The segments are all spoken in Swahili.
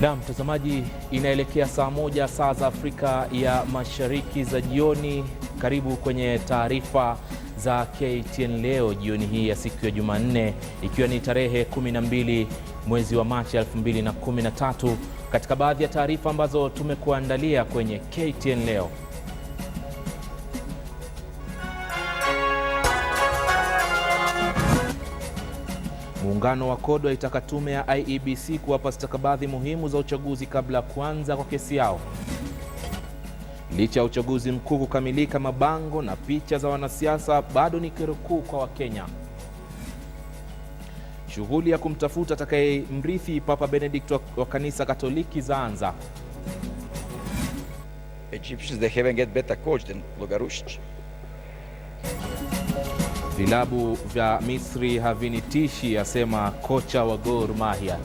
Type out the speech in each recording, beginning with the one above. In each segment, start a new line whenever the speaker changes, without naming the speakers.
Na mtazamaji, inaelekea saa 1 saa za Afrika ya Mashariki za jioni. Karibu kwenye taarifa za KTN Leo jioni hii ya siku ya Jumanne, ikiwa ni tarehe 12 mwezi wa Machi 2013. Katika baadhi ya taarifa ambazo tumekuandalia kwenye KTN Leo: muungano wa CORD waitaka tume ya IEBC kuwapa stakabadhi muhimu za uchaguzi kabla ya kuanza kwa kesi yao. Licha ya uchaguzi mkuu kukamilika, mabango na picha za wanasiasa bado ni kero kuu kwa Wakenya. Shughuli ya kumtafuta atakayemrithi Papa Benedict wa kanisa Katoliki zaanza.
Egyptians, they haven't get better coach than Logarush.
Vilabu vya Misri havinitishi, asema kocha wa Gor Mahia.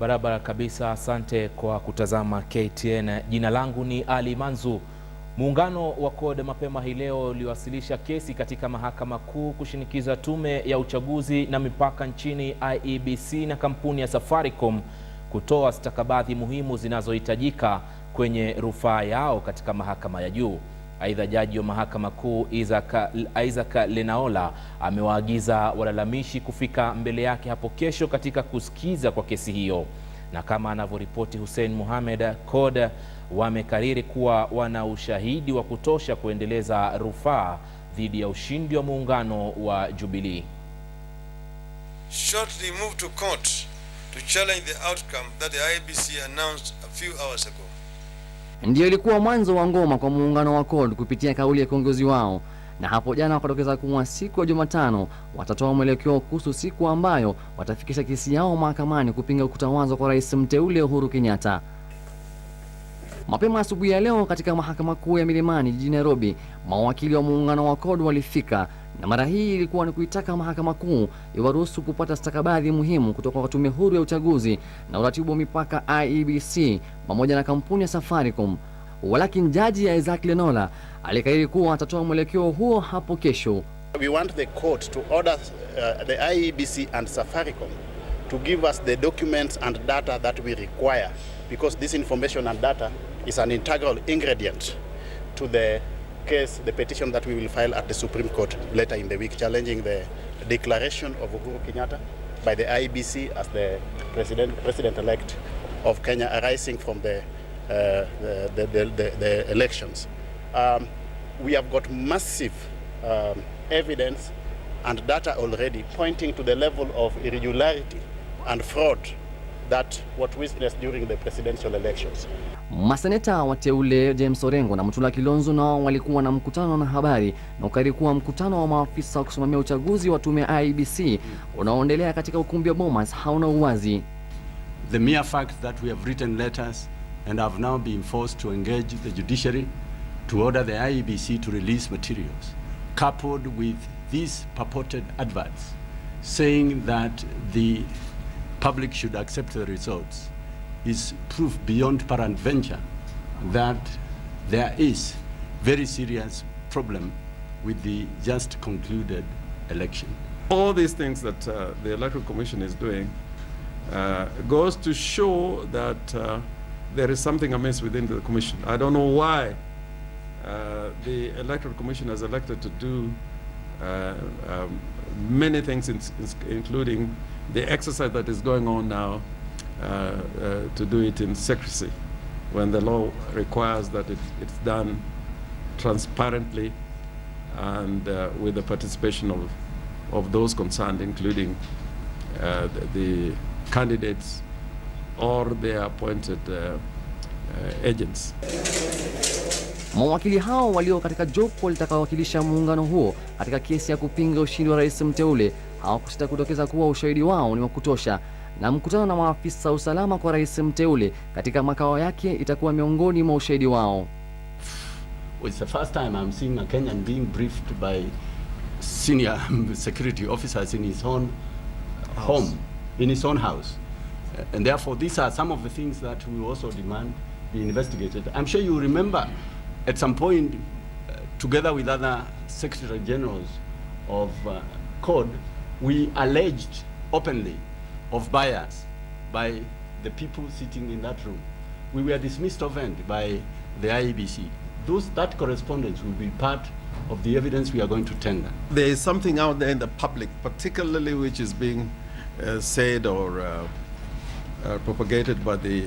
Barabara kabisa, asante kwa kutazama KTN. Jina langu ni Ali Manzu. Muungano wa CORD mapema hii leo uliwasilisha kesi katika mahakama kuu kushinikiza tume ya uchaguzi na mipaka nchini IEBC na kampuni ya Safaricom kutoa stakabadhi muhimu zinazohitajika kwenye rufaa yao katika mahakama ya juu. Aidha, jaji wa mahakama kuu Isaac Lenaola amewaagiza walalamishi kufika mbele yake hapo kesho katika kusikiza kwa kesi hiyo. Na kama anavyoripoti Hussein Mohamed, CORD wamekariri kuwa wana ushahidi wa kutosha kuendeleza rufaa dhidi ya ushindi wa muungano wa Jubilee.
Shortly move to court to challenge the outcome that the IEBC announced a few hours ago.
Ndio ilikuwa mwanzo wa ngoma kwa muungano wa CORD kupitia kauli ya kiongozi wao, na hapo jana wakatokeza kuwa siku ya Jumatano watatoa mwelekeo kuhusu siku ambayo watafikisha kesi yao mahakamani kupinga kutawazwa kwa rais mteule Uhuru Kenyatta. Mapema asubuhi ya leo katika mahakama kuu ya Milimani jijini Nairobi, mawakili wa muungano wa CORD walifika, na mara hii ilikuwa ni kuitaka mahakama kuu iwaruhusu kupata stakabadhi muhimu kutoka kwa tume huru ya uchaguzi na uratibu wa mipaka IEBC pamoja na kampuni ya Safaricom. Walakini jaji ya Isaac Lenaola alikariri kuwa atatoa mwelekeo huo hapo kesho.
We want the court to order the IEBC and Safaricom to give us the documents and data that we require, because this information and data is an integral ingredient to the case, the petition that we will file at the Supreme Court later in the week, challenging the declaration of Uhuru Kenyatta by the IEBC as the president-elect of Kenya arising from the elections. We have got massive evidence and data already pointing to the level of irregularity and fraud that what witnessed during the presidential elections.
Maseneta wateule James Orengo na Mutula Kilonzo nao walikuwa na mkutano na habari, na ukarikuwa mkutano wa maafisa wa kusimamia uchaguzi wa tume ya IEBC unaoendelea katika ukumbi wa Bomas hauna uwazi.
The mere fact that we have written letters and have now been forced to engage the judiciary to order the IEBC to release materials, coupled with these purported adverts saying that the public should accept the results, is proof beyond peradventure that there is very serious problem with the just concluded election.
All these things that the Electoral Commission is doing goes to show that there is something amiss within the Commission. I don't know why the Electoral Commission has elected to do many things, including the exercise that is going on now, to do it in secrecy, when the law requires that it's done transparently and with the participation of those concerned, including the candidates or their appointed agents.
Mawakili hao walio katika jopo litakawakilisha muungano huo katika kesi ya kupinga ushindi wa rais mteule hawakusita kutokeza kuwa ushahidi wao ni wa kutosha, na mkutano na maafisa usalama kwa rais mteule katika makao yake itakuwa miongoni mwa ushahidi wao.
It's the first time I'm seeing a Kenyan being briefed by senior security officers in his own home, in his own house. And therefore these are some of the things that we also demand be investigated. I'm sure you remember at some point together with other Secretary Generals of CORD, we alleged openly of bias by the people sitting in that room. We were dismissed of end by the IEBC. That correspondence will be part of the evidence we are going to tender.
There is something out there in the public, particularly which is being said or propagated by the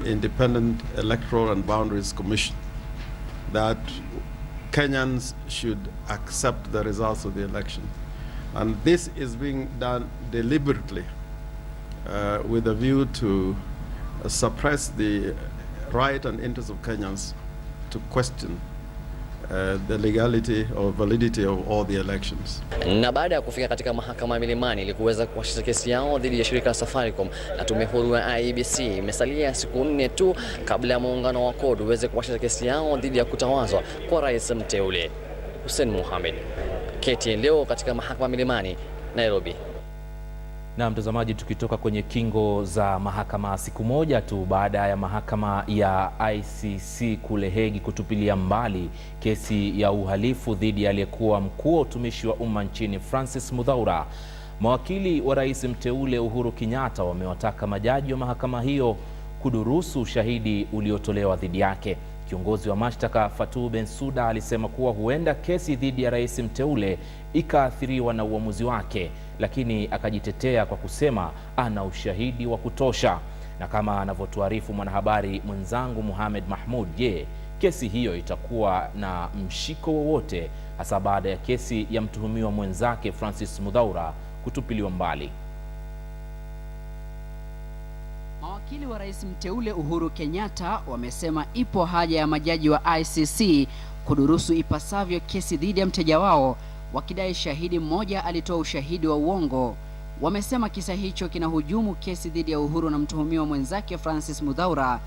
Independent Electoral and Boundaries Commission, that Kenyans should accept the results of the election. And this is being done deliberately with a view to suppress the right and interest of Kenyans to question the legality or validity of all the elections.
Na baada ya kufika katika mahakama ya Milimani ili kuweza kuwasilisha kesi yao dhidi ya shirika la Safaricom na tume huru ya IEBC, imesalia siku 4 tu kabla ya muungano wa CORD uweze kuwasilisha kesi yao dhidi ya kutawazwa kwa rais mteule. Hussein Mohamed, KTN Leo katika mahakama ya Milimani, Nairobi.
Na mtazamaji, tukitoka kwenye kingo za mahakama siku moja tu baada ya mahakama ya ICC kule Hague kutupilia mbali kesi ya uhalifu dhidi ya aliyekuwa mkuu wa utumishi wa umma nchini Francis Muthaura, mawakili wa rais mteule Uhuru Kenyatta wamewataka majaji wa mahakama hiyo kudurusu ushahidi uliotolewa dhidi yake. Kiongozi wa mashtaka Fatou Bensouda alisema kuwa huenda kesi dhidi ya rais mteule ikaathiriwa na uamuzi wake, lakini akajitetea kwa kusema ana ushahidi wa kutosha. Na kama anavyotuarifu mwanahabari mwenzangu Mohamed Mahmoud, je, kesi hiyo itakuwa na mshiko wowote hasa baada ya kesi ya mtuhumiwa mwenzake Francis Muthaura kutupiliwa mbali?
Mawakili wa rais mteule Uhuru Kenyatta wamesema ipo haja ya majaji wa ICC kudurusu ipasavyo kesi dhidi ya mteja wao, wakidai shahidi mmoja alitoa ushahidi wa uongo. Wamesema kisa hicho kinahujumu kesi dhidi ya Uhuru na mtuhumiwa mwenzake Francis Muthaura,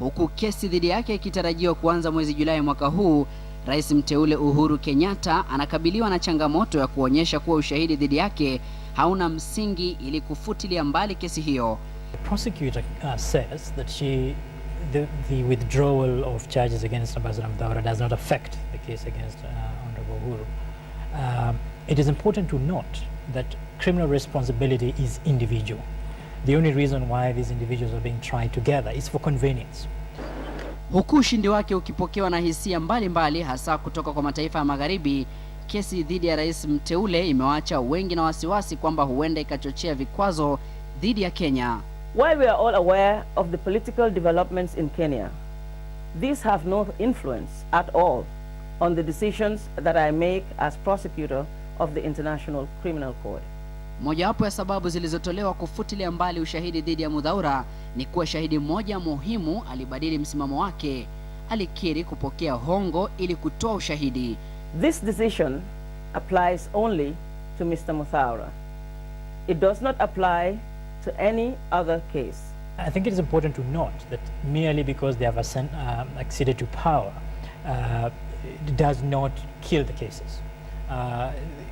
huku kesi dhidi yake ikitarajiwa kuanza mwezi Julai mwaka huu. Rais mteule Uhuru Kenyatta anakabiliwa na changamoto ya kuonyesha kuwa ushahidi dhidi yake hauna msingi ili kufutilia mbali kesi hiyo.
The prosecutor says that the withdrawal of charges against Ambassador Muthaura does not affect the case against Honorable Uhuru. It is important to note that criminal responsibility is individual. The only reason why these individuals are being tried together is for convenience.
Huku ushindi wake ukipokewa na hisia mbalimbali hasa kutoka kwa mataifa ya magharibi, kesi dhidi ya rais mteule imewaacha wengi na wasiwasi kwamba huenda ikachochea vikwazo dhidi ya Kenya.
While we are all aware of the political developments in Kenya, these have no influence at all on the decisions that I make as prosecutor of the International Criminal Court.
Mojawapo ya sababu zilizotolewa kufutilia mbali ushahidi dhidi ya Muthaura ni kuwa shahidi mmoja muhimu alibadili msimamo wake. Alikiri kupokea hongo ili kutoa ushahidi.
This decision applies only to Mr. Muthaura. It does not apply to any other case.
I think it is important to note that merely because they have acceded to power, it does not kill the cases.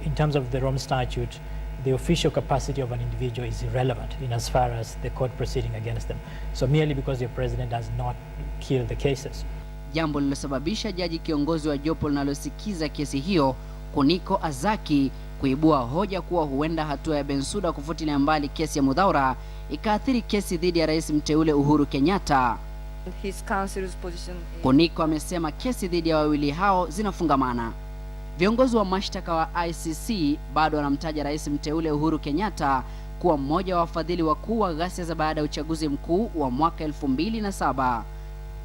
In terms of the Rome Statute, the official capacity of an individual is irrelevant in as far as the court proceeding against them. So merely because your president does not kill the cases.
Jambo lililosababisha jaji kiongozi wa jopo linalosikiza kesi hiyo, Kuniko Azaki, kuibua hoja kuwa huenda hatua ya Bensouda kufutilia mbali kesi ya Muthaura ikaathiri kesi dhidi ya rais mteule Uhuru Kenyatta. Kuniko amesema kesi dhidi ya wawili hao zinafungamana. Viongozi wa mashtaka wa ICC bado wanamtaja rais mteule Uhuru Kenyatta kuwa mmoja wa wafadhili wakuu wa ghasia za baada ya uchaguzi mkuu wa mwaka 2007.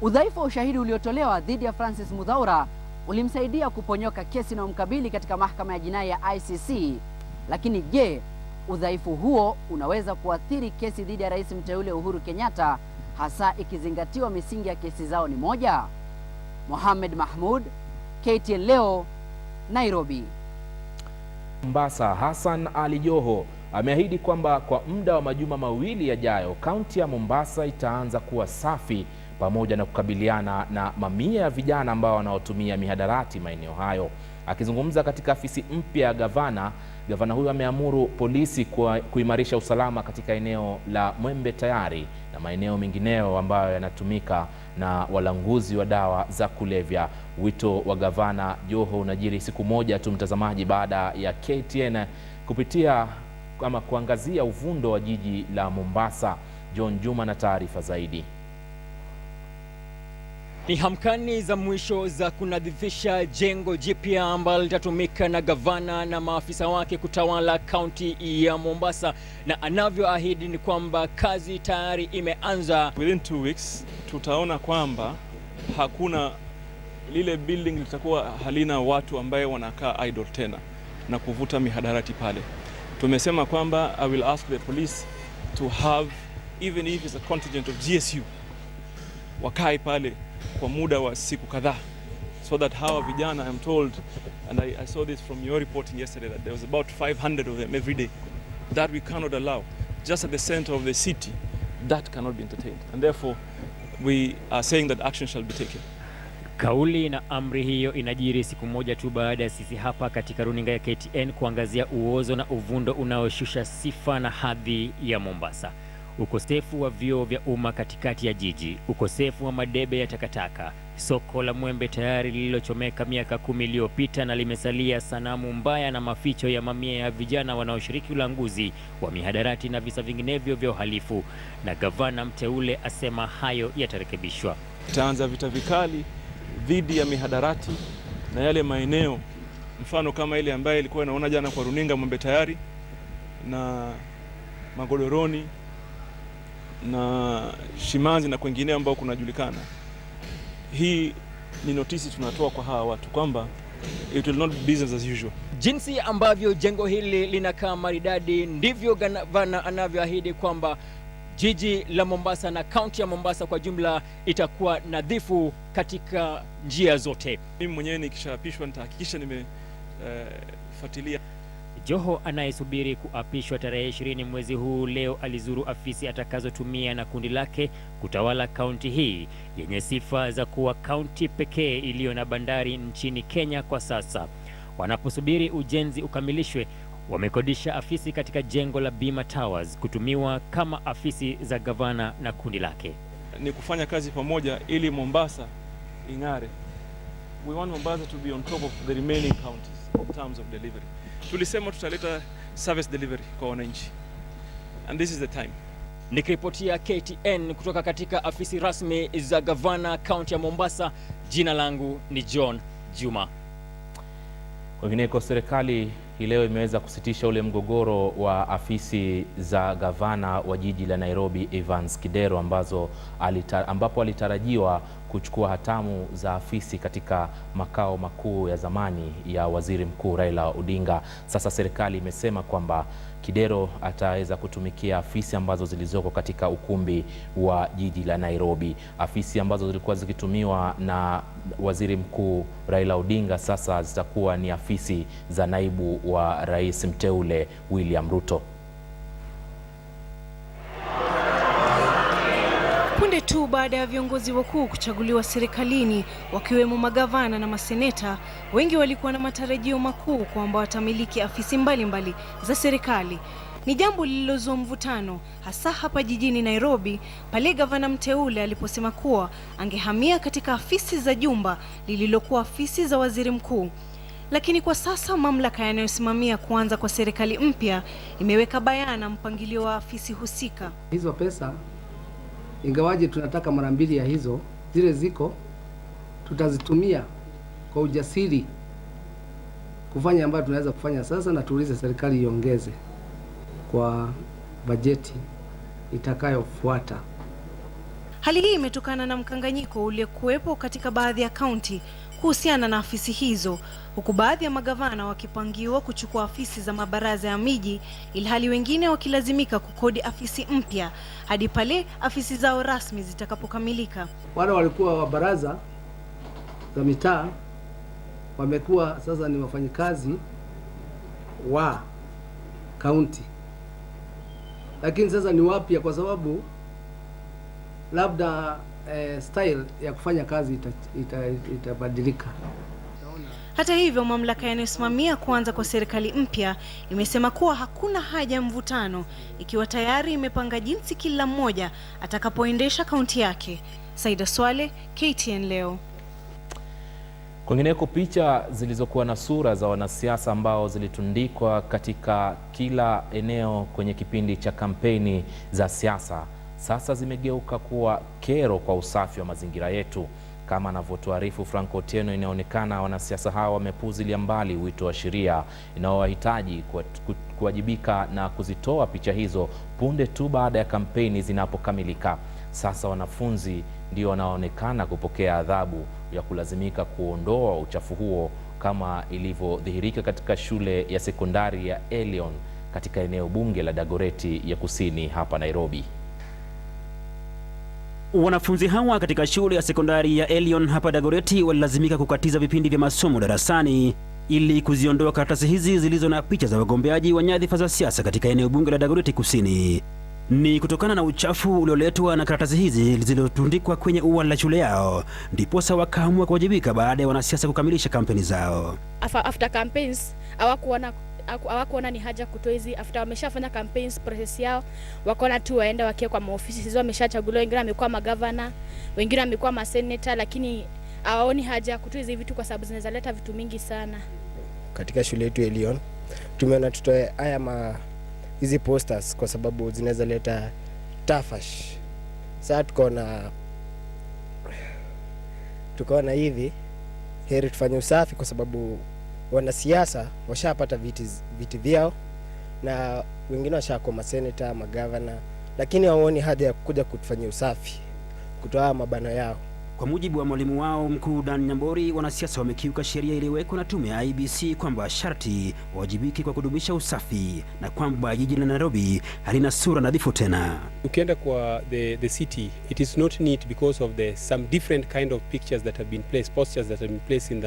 Udhaifu wa ushahidi uliotolewa dhidi ya Francis Muthaura ulimsaidia kuponyoka kesi na mkabili katika mahakama ya jinai ya ICC. Lakini je, udhaifu huo unaweza kuathiri kesi dhidi ya rais mteule Uhuru Kenyatta, hasa ikizingatiwa misingi ya kesi zao ni moja? Mohamed Mahmoud, KTN Leo, Nairobi.
Mombasa, Hassan Ali Joho ameahidi kwamba kwa muda wa majuma mawili yajayo kaunti ya Mombasa itaanza kuwa safi pamoja na kukabiliana na mamia ya vijana ambao wanaotumia mihadarati maeneo hayo. Akizungumza katika afisi mpya ya gavana Gavana huyo ameamuru polisi kuimarisha usalama katika eneo la Mwembe Tayari na maeneo mengineo ambayo yanatumika na walanguzi wa dawa za kulevya. Wito wa Gavana Joho unajiri siku moja tu, mtazamaji, baada ya KTN kupitia ama kuangazia uvundo wa jiji la Mombasa. John Juma na taarifa zaidi.
Ni hamkani za mwisho za kunadhifisha jengo jipya ambalo litatumika na gavana na maafisa wake kutawala kaunti ya Mombasa, na anavyoahidi ni kwamba kazi tayari imeanza.
Within 2 weeks tutaona kwamba hakuna lile building litakuwa halina watu ambaye wanakaa idle tena na kuvuta mihadarati pale. Tumesema kwamba I will ask the police to have, even if it's a contingent of GSU, wakae pale kwa muda wa siku kadhaa, so that hawa vijana, I'm told, and I saw this from your reporting yesterday, that there was about 500 of them every day, that we cannot allow just at the center of the city. That cannot be entertained, and therefore we are saying that action shall be taken.
Kauli na amri hiyo inajiri siku moja tu baada ya sisi hapa katika runinga ya KTN kuangazia uozo na uvundo unaoshusha sifa na hadhi ya Mombasa. Ukosefu wa vyoo vya umma katikati ya jiji, ukosefu wa madebe ya takataka, soko la Mwembe Tayari lililochomeka miaka 10 iliyopita na limesalia sanamu mbaya na maficho ya mamia ya vijana wanaoshiriki ulanguzi wa mihadarati na visa vinginevyo vya uhalifu, na gavana mteule asema hayo yatarekebishwa.
Tutaanza vita vikali dhidi ya mihadarati na yale maeneo, mfano kama ile ambaye ilikuwa inaona jana kwa runinga, Mwembe Tayari na Magodoroni na Shimanzi na kwengine ambao kunajulikana. Hii ni notisi tunatoa kwa hawa watu kwamba it will not be business as usual.
Jinsi ambavyo jengo hili linakaa maridadi, ndivyo gavana anavyoahidi kwamba jiji la Mombasa na kaunti ya Mombasa kwa jumla itakuwa nadhifu katika njia zote.
Mimi mwenyewe nikishaapishwa nitahakikisha nimefuatilia.
Joho anayesubiri kuapishwa tarehe 20 mwezi huu leo alizuru afisi atakazotumia na kundi lake kutawala kaunti hii yenye sifa za kuwa kaunti pekee iliyo na bandari nchini Kenya kwa sasa. Wanaposubiri ujenzi ukamilishwe, wamekodisha afisi katika jengo la Bima Towers kutumiwa kama afisi za gavana na kundi lake.
Ni kufanya kazi pamoja ili Mombasa ing'are. We want Mombasa to be on top of the remaining counties in terms of delivery. Tulisema tutaleta service delivery kwa wananchi, and this is the time.
Nikiripotia KTN kutoka katika afisi rasmi za gavana kaunti ya Mombasa, jina langu ni John Juma.
Kwingineko, serikali hii leo imeweza kusitisha ule mgogoro wa afisi za gavana wa jiji la Nairobi Evans Kidero ambapo alitarajiwa kuchukua hatamu za afisi katika makao makuu ya zamani ya Waziri Mkuu Raila Odinga. Sasa serikali imesema kwamba Kidero ataweza kutumikia afisi ambazo zilizoko katika ukumbi wa jiji la Nairobi. Afisi ambazo zilikuwa zikitumiwa na Waziri Mkuu Raila Odinga sasa zitakuwa ni afisi za naibu wa rais mteule William Ruto.
Punde tu baada ya viongozi wakuu kuchaguliwa serikalini, wakiwemo magavana na maseneta, wengi walikuwa na matarajio makuu kwamba watamiliki afisi mbalimbali za serikali. Ni jambo lililozua mvutano hasa hapa jijini Nairobi pale gavana mteule aliposema kuwa angehamia katika afisi za jumba lililokuwa afisi za waziri mkuu. Lakini kwa sasa mamlaka yanayosimamia kuanza kwa serikali mpya imeweka bayana mpangilio wa afisi husika.
Hizo pesa, ingawaje tunataka mara mbili ya hizo, zile ziko tutazitumia kwa ujasiri kufanya ambayo tunaweza kufanya sasa, na tuulize serikali iongeze kwa bajeti itakayofuata.
Hali hii imetokana na mkanganyiko uliokuwepo katika baadhi ya kaunti kuhusiana na afisi hizo, huku baadhi ya magavana wakipangiwa kuchukua afisi za mabaraza ya miji, ilhali wengine wakilazimika kukodi afisi mpya hadi pale afisi zao rasmi zitakapokamilika.
Wale walikuwa wa baraza za mitaa wamekuwa sasa ni wafanyikazi wa kaunti, lakini sasa ni wapya kwa sababu labda style ya kufanya kazi itabadilika.
Hata hivyo, mamlaka yanayosimamia kuanza kwa serikali mpya imesema kuwa hakuna haja ya mvutano, ikiwa tayari imepanga jinsi kila mmoja atakapoendesha kaunti yake. Saida Swale, KTN Leo.
Kwingineko, picha zilizokuwa na sura za wanasiasa ambao zilitundikwa katika kila eneo kwenye kipindi cha kampeni za siasa sasa zimegeuka kuwa kero kwa usafi wa mazingira yetu. Kama anavyotuarifu Franco Otieno, inaonekana wanasiasa hao wamepuuzilia mbali wito wa sheria inaowahitaji kuwajibika na kuzitoa picha hizo punde tu baada ya kampeni zinapokamilika. Sasa wanafunzi ndio wanaonekana kupokea adhabu ya kulazimika kuondoa uchafu huo, kama ilivyodhihirika katika shule ya sekondari ya Elion katika eneo bunge la Dagoretti ya Kusini hapa Nairobi.
Wanafunzi hawa katika shule ya sekondari ya Elion hapa Dagoretti walilazimika kukatiza vipindi vya masomo darasani ili kuziondoa karatasi hizi zilizo na picha za wagombeaji wa nyadhifa za siasa katika eneo bunge la Dagoretti Kusini. Ni kutokana na uchafu ulioletwa na karatasi hizi zilizotundikwa kwenye ua la shule yao ndiposa wakaamua kuwajibika baada ya wanasiasa kukamilisha kampeni zao.
After campaigns hawakuona ni haja kutoa hizi. After wameshafanya campaigns process yao, wakaona tu waenda wakie kwa maofisi hizo. Wameshachaguliwa, wengine wamekuwa magavana, wengine wamekuwa maseneta, lakini hawaoni haja kutoa hizi vitu kwa sababu zinaweza leta vitu mingi sana.
Katika shule yetu Elion tumeona tutoe haya hizi posters kwa sababu zinaweza leta tafash. Sasa tukaona hivi heri tufanye usafi kwa sababu wanasiasa washapata viti vyao na wengine washakuwa maseneta, magavana, lakini hawaoni haja ya kuja kutufanyia usafi, kutoa mabano yao.
Kwa mujibu wa mwalimu wao mkuu Dan Nyambori, wanasiasa wamekiuka sheria iliyowekwa na tume ya IEBC kwamba sharti wajibiki kwa kudumisha usafi na kwamba jiji la Nairobi halina sura nadhifu tena.
Ukienda kwa the city, it is not neat because of some different kind of pictures that have been placed, posters that have been placed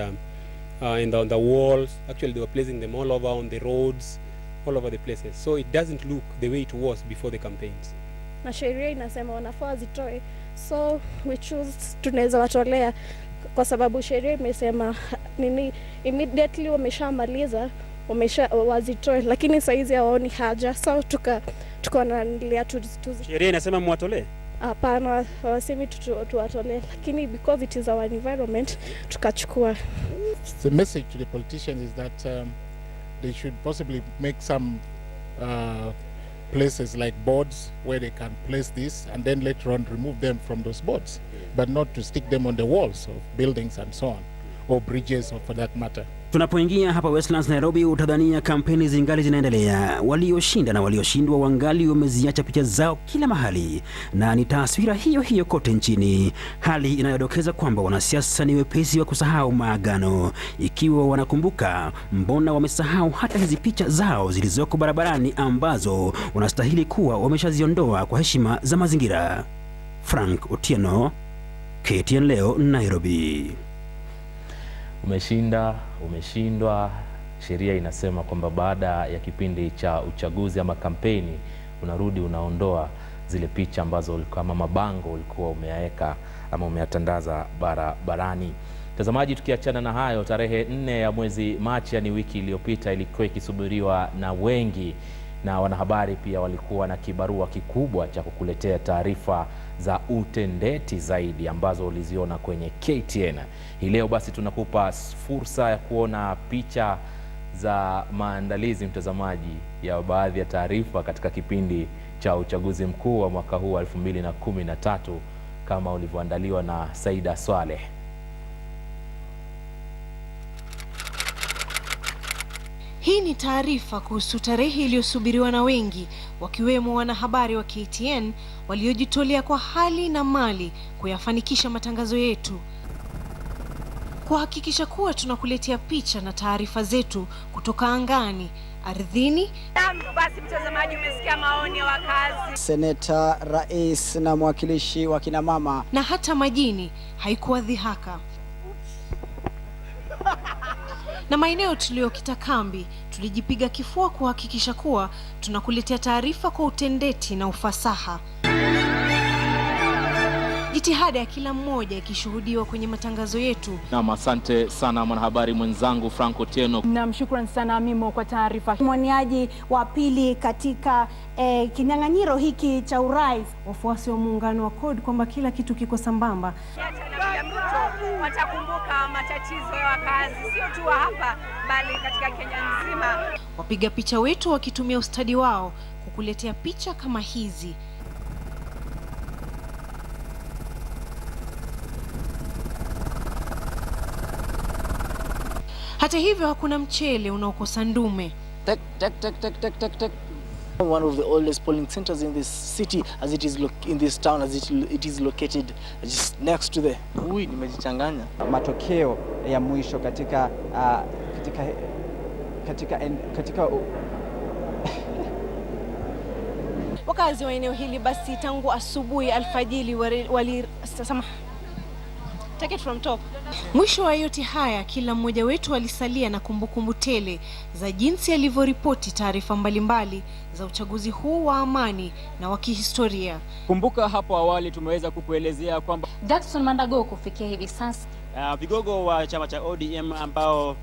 on the walls. Actually, they were placing them all over on the roads, all over the places. So it doesn't look the way it was before the campaigns.
Na sheria inasema wanafaa wazitoe, so we choose tunaweza watolea kwa sababu sheria imesema immediately wameshamaliza wazitoe, lakini saizi hawaoni haja, so tukaangalia tu.
Sheria inasema mwatolee?
Hapana, wasemi tuwatolee, lakini because it is our environment tukachukua.
The message to the politicians is that they should possibly make some places like boards where they can place this and then later on remove them from those boards, but not to stick them on the walls of buildings and so on, or bridges or for that matter.
Tunapoingia hapa Westlands Nairobi, utadhania kampeni zingali zinaendelea. Walioshinda na walioshindwa wangali wameziacha picha zao kila mahali, na ni taswira hiyo hiyo kote nchini, hali inayodokeza kwamba wanasiasa ni wepesi wa kusahau maagano. Ikiwa wanakumbuka, mbona wamesahau hata hizi picha zao zilizoko barabarani ambazo wanastahili kuwa wameshaziondoa kwa heshima za mazingira. Frank Otieno, KTN Leo, Nairobi.
Umeshindwa. Sheria inasema kwamba baada ya kipindi cha uchaguzi ama kampeni unarudi unaondoa zile picha ambazo kama mabango ulikuwa umeyaweka ama umeyatandaza barabarani. Mtazamaji, tukiachana na hayo, tarehe 4 ya mwezi Machi, ni wiki iliyopita, ilikuwa ikisubiriwa na wengi, na wanahabari pia walikuwa na kibarua kikubwa cha kukuletea taarifa za utendeti zaidi ambazo uliziona kwenye KTN. Hii leo basi tunakupa fursa ya kuona picha za maandalizi, mtazamaji, ya baadhi ya taarifa katika kipindi cha uchaguzi mkuu wa mwaka huu 2013 kama ulivyoandaliwa na Saida Swale.
Hii ni taarifa kuhusu tarehe iliyosubiriwa na wengi, wakiwemo wanahabari wa KTN waliojitolea kwa hali na mali kuyafanikisha matangazo yetu, kuhakikisha kuwa tunakuletea picha na taarifa zetu kutoka angani, ardhini.
Basi mtazamaji, umesikia maoni ya wakazi,
seneta, rais na mwakilishi wa kina mama,
na hata majini. Haikuwa dhihaka. Na maeneo tuliyokita kambi, tulijipiga kifua kuhakikisha kuwa tunakuletea taarifa kwa utendeti na ufasaha. jitihada ya kila mmoja ikishuhudiwa kwenye matangazo yetu.
Naam, asante sana mwanahabari mwenzangu Franco Tieno.
Naam, shukrani sana Mimo kwa taarifa. Mwaniaji wa pili katika kinyang'anyiro hiki cha urais.
Wafuasi wa muungano wa CORD kwamba kila kitu kiko sambamba.
Watakumbuka matatizo ya wakazi sio tu hapa bali katika Kenya nzima.
Wapiga picha wetu wakitumia ustadi wao kukuletea picha kama hizi. Hata hivyo hakuna mchele unaokosa ndume.
One of the oldest polling centers in this city, as it is in this town, as it is located just next to the. Nimejichanganya.
Matokeo ya mwisho katika
Wakazi wa eneo hili basi tangu asubuhi alfajili take it from top.
Mwisho wa yote haya, kila mmoja wetu alisalia na kumbukumbu tele za jinsi alivyoripoti taarifa mbalimbali za uchaguzi huu wa amani na wa kihistoria.
Kumbuka hapo awali tumeweza kukuelezea kwamba
Jackson Mandago kufikia hivi sasa
vigogo wa chama cha ODM ambao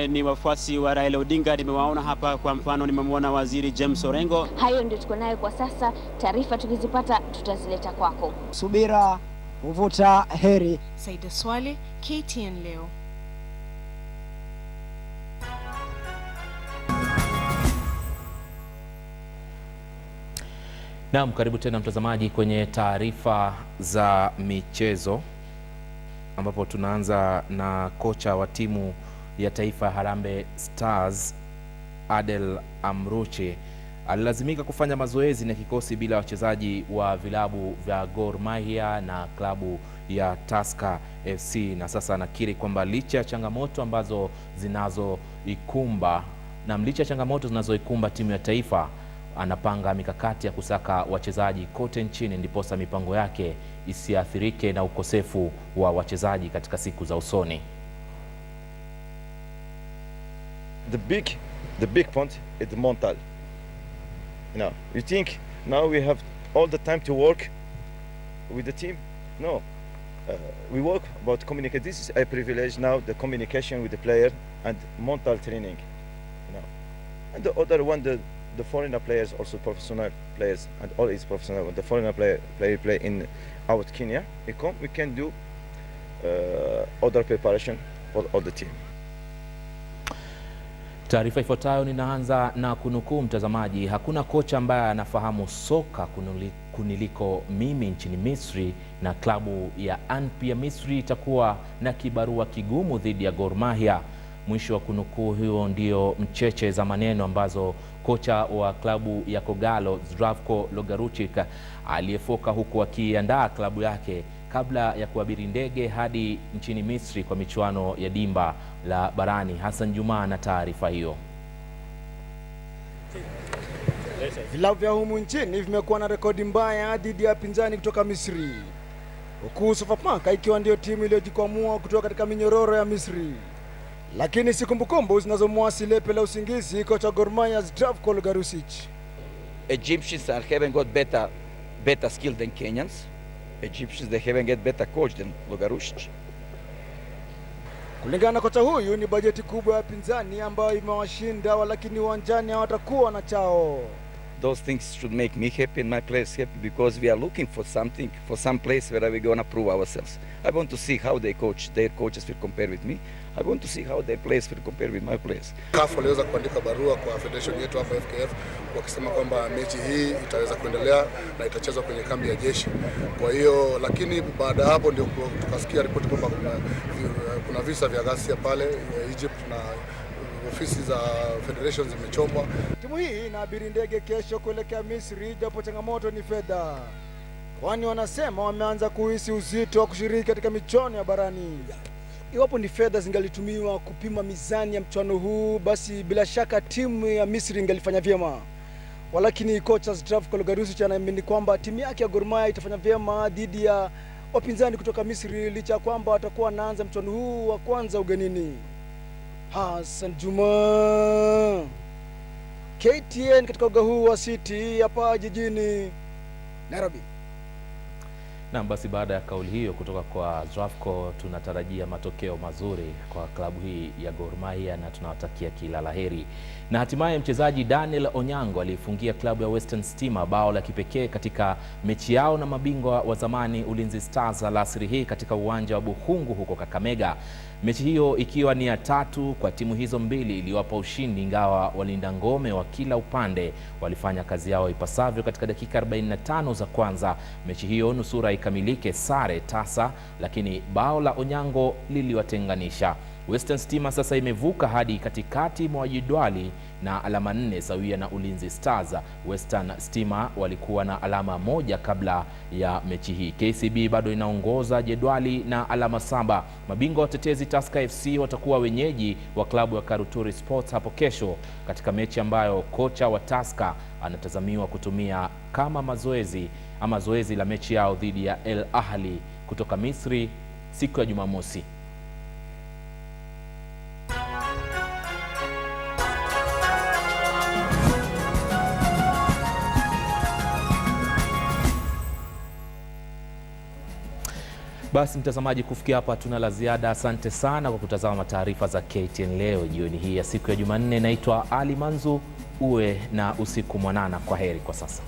ni wafuasi wa Raila Odinga nimewaona hapa. Kwa mfano nimemwona waziri James Orengo.
Hayo ndio tuko nayo kwa sasa. Taarifa tukizipata tutazileta kwako.
Subira uvuta heri.
Saida Swale, KTN Leo.
Naam, karibu tena mtazamaji kwenye taarifa za michezo, ambapo tunaanza na kocha wa timu ya taifa Harambee Stars Adel Amruche alilazimika kufanya mazoezi na kikosi bila wachezaji wa vilabu vya Gor Mahia na klabu ya Tusker FC, na sasa anakiri kwamba licha ya changamoto ambazo zinazoikumba timu ya taifa, anapanga mikakati ya kusaka wachezaji kote nchini ndiposa mipango yake isiathirike na ukosefu wa wachezaji katika siku za usoni.
The big point is mental. No, you think now we have all the time to work with the team? No, we work about communicate. This is a privilege now, the communication with the player and mental training. And the other one, the foreigner players, also professional players, and all is professional. The foreigner play in out Kenya. We can do other preparation for all the team.
Taarifa ifuatayo ninaanza na kunukuu mtazamaji. Hakuna kocha ambaye anafahamu soka kuniliko mimi nchini Misri, na klabu ya ANP ya Misri itakuwa na kibarua kigumu dhidi ya Gor Mahia. Mwisho wa kunukuu. Hiyo ndio mcheche za maneno ambazo kocha wa klabu ya Kogalo Zdravko Logaruchik aliyefoka huku akiandaa klabu yake kabla ya kuabiri ndege hadi nchini Misri kwa michuano ya dimba la barani. Hassan Juma na taarifa hiyo.
Vilabu vya humu nchini vimekuwa na rekodi mbaya dhidi ya pinzani kutoka Misri, huku Sofapaka ikiwa ndio timu iliyojikwamua kutoka katika minyororo ya Misri. Lakini si kumbukumbu zinazomwasi lepe la usingizi kocha Gor Mahia Zdravko Logaruchik.
Egyptians haven't got better skill than Kenyans. Egyptians, they haven't get better coach than Logaruchik.
Kulingana na kocha huyu, ni bajeti kubwa ya pinzani ambayo imewashinda, lakini uwanjani hawatakuwa na chao.
Those things should make me happy and my players happy, because we are looking for something, for some place where we're going to prove ourselves. I want to see how they coach, their coaches will compare with me. I want to see how their players will compare with my players.
CAF waliweza kuandika barua kwa federation yetu hapa FKF wakisema kwamba mechi hii itaweza kuendelea na itachezwa kwenye kambi ya jeshi. Kwa hiyo, lakini baada ya hapo ndio tukasikia ripoti kwamba kuna visa vya ghasia pale Egypt na ofisi za federation zimechomwa.
Timu hii inaabiri ndege kesho kuelekea Misri, japo changamoto ni fedha, kwani wanasema wameanza kuhisi uzito wa kushiriki katika michuano ya barani. Iwapo ni fedha zingalitumiwa kupima mizani ya mchuano huu, basi bila shaka timu ya Misri ingalifanya vyema. Walakini kocha Zdravko Logaruchik anaamini kwamba timu yake ya Gor Mahia itafanya vyema dhidi ya wapinzani kutoka Misri, licha kwamba watakuwa wanaanza mchuano huu wa kwanza ugenini. Hassan Juma, KTN katika uga huu wa City hapa jijini Nairobi.
Na basi baada ya kauli hiyo kutoka kwa Drafco, tunatarajia matokeo mazuri kwa klabu hii ya Gor Mahia na tunawatakia kila laheri. Na hatimaye mchezaji Daniel Onyango alifungia klabu ya Western Stima bao la kipekee katika mechi yao na mabingwa wa zamani Ulinzi Stars alasiri hii katika uwanja wa Buhungu huko Kakamega. Mechi hiyo ikiwa ni ya 3 kwa timu hizo mbili iliwapa ushindi, ingawa walinda ngome wa kila upande walifanya kazi yao ipasavyo katika dakika 45 za kwanza. Mechi hiyo nusura ikamilike sare tasa, lakini bao la Onyango liliwatenganisha. Western Stima sasa imevuka hadi katikati mwa jedwali na alama 4 sawia na Ulinzi Stars. Western Stima walikuwa na alama 1 kabla ya mechi hii. KCB bado inaongoza jedwali na alama 7. Mabingwa watetezi Tusker FC watakuwa wenyeji wa klabu ya Karuturi Sports hapo kesho katika mechi ambayo kocha wa Tusker anatazamiwa kutumia kama zoezi la mechi yao dhidi ya El Ahli kutoka Misri siku ya Jumamosi. Basi mtazamaji, kufikia hapa tuna la ziada. Asante sana kwa kutazama taarifa za KTN leo jioni hii ya siku ya Jumanne. Naitwa Ali Manzu, uwe na usiku mwanana. Kwa heri kwa sasa.